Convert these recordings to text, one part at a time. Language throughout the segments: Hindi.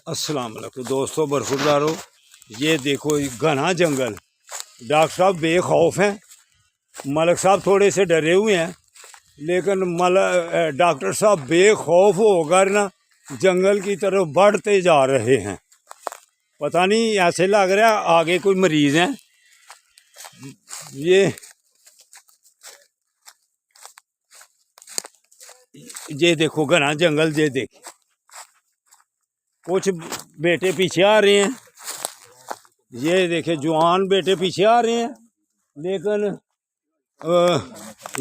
अस्सलाम वालेकुम दोस्तों, बरखुरदारों, ये देखो घना जंगल। डॉक्टर साहब बेखौफ हैं, मलिक साहब थोड़े से डरे हुए हैं, लेकिन डॉक्टर साहब बेखौफ होकर ना जंगल की तरफ बढ़ते जा रहे हैं। पता नहीं, ऐसे लग रहा है आगे कोई मरीज हैं। ये देखो घना जंगल, ये देख, कुछ बेटे पीछे आ रहे हैं। ये देखे जवान बेटे पीछे आ रहे हैं, लेकिन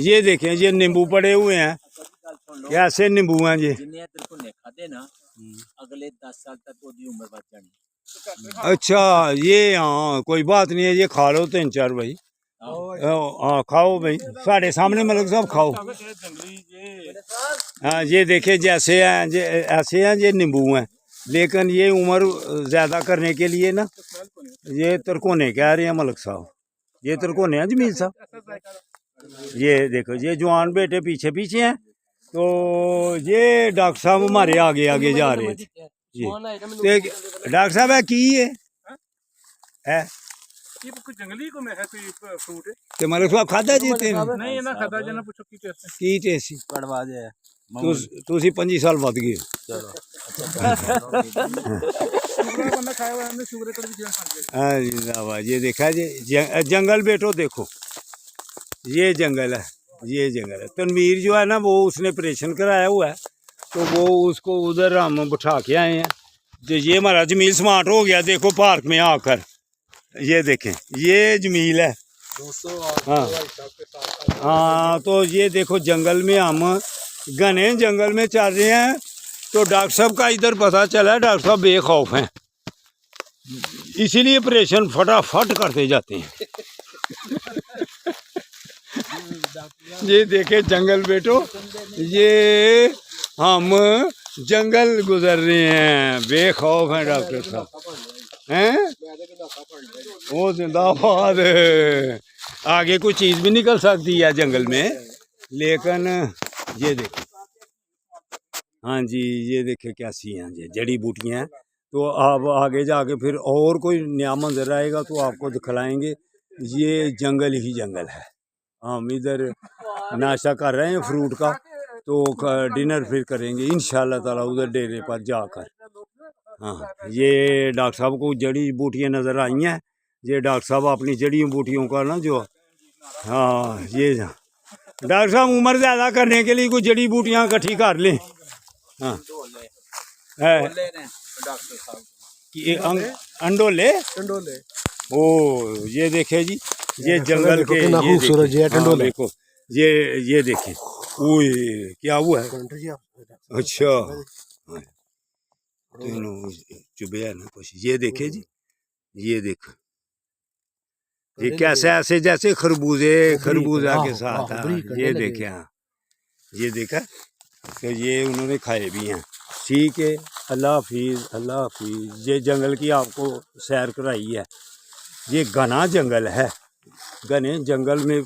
ये देखें, ये नींबू पड़े हुए हैं। कैसे नींबू हैं ये? अगले 10 साल तक उम्र बढ़ जानी। अच्छा, ये हाँ कोई बात नहीं है, ये खा लो 3-4 भाई। हाँ खाओ भाई, साढ़े सामने मलिक साहब खाओ। हाँ ये देखे जैसे हैं, ऐसे हैं, ये नींबू हैं, लेकिन ये उम्र ज़्यादा करने के लिए ना ये तरकोने कह रहे हैं मलिक साहब। ये तरकोने हैं जमील साहब। ये देखो, ये जवान बेटे पीछे पीछे हैं, तो ये डॉक्टर साहब हमारे आगे आगे जा रहे थे। ये डॉक्टर साहब है की है जंगली को मैं है कोई फ्रूट है ते मलिक साहब खादा जी ते नहीं ना खाता जना पूछो की टेस्ट की टेस्ट कड़वा जे तुसी 25 साल वध गए। चलो बंदा खाया हुआ हमने शुगर कर भी हाँ जी साहब, ये देखा जी जंगल बेटो, देखो ये जंगल है, ये जंगल है। तनवीर जो है ना, वो उसने ऑपरेशन कराया हुआ है, तो वो उसको उधर हम बिठा के आए हैं। जो ये हमारा जमील स्मार्ट हो गया, देखो पार्क में आकर। ये देखें, ये जमील है। हाँ हाँ, तो ये देखो जंगल में हम घने जंगल में चल रहे हैं, तो डॉक्टर साहब का इधर पता चला डॉक्टर साहब बेखौफ हैं, इसीलिए ऑपरेशन फटाफट करते जाते हैं। ये देखे जंगल बेटो, ये हम जंगल गुजर रहे हैं, बेखौफ हैं डॉक्टर साहब हैं। वो जिंदाबाद, आगे कोई चीज़ भी निकल सकती है जंगल में, लेकिन ये देखो, हाँ जी ये देखे कैसी हैं ये जड़ी बूटियाँ। तो आप आगे जाके फिर और कोई नया मंजर आएगा तो आपको दिखलाएंगे। ये जंगल ही जंगल है। हम इधर नाश्ता कर रहे हैं फ्रूट का, तो डिनर फिर करेंगे इंशाल्लाह ताला उधर डेरे पर जाकर। हाँ, ये डॉक्टर साहब को जड़ी बूटियाँ नज़र आई हैं। ये डॉक्टर साहब अपनी जड़ी बूटियों का ना जो, हाँ ये डॉक्टर साहब उम्र ज़्यादा करने के लिए कुछ जड़ी बूटियाँ इकट्ठी कर लें। हाँ है कि अंडोले ओ, ये देखे जी, ये जंगल के, ये देखो, ये देखे, ओए क्या हुआ है? अच्छा चुभे है ना कुछ। ये देखे जी, ये देखो, ये कैसे ऐसे जैसे खरबूजा के साथ। ये देखे, हाँ ये देखा, तो ये उन्होंने खाए भी हैं। ठीक है, अल्लाह हाफिज़, अल्लाह हाफिज़। ये जंगल की आपको सैर कराई है। ये घना जंगल है, घने जंगल में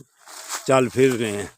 चल फिर रहे हैं।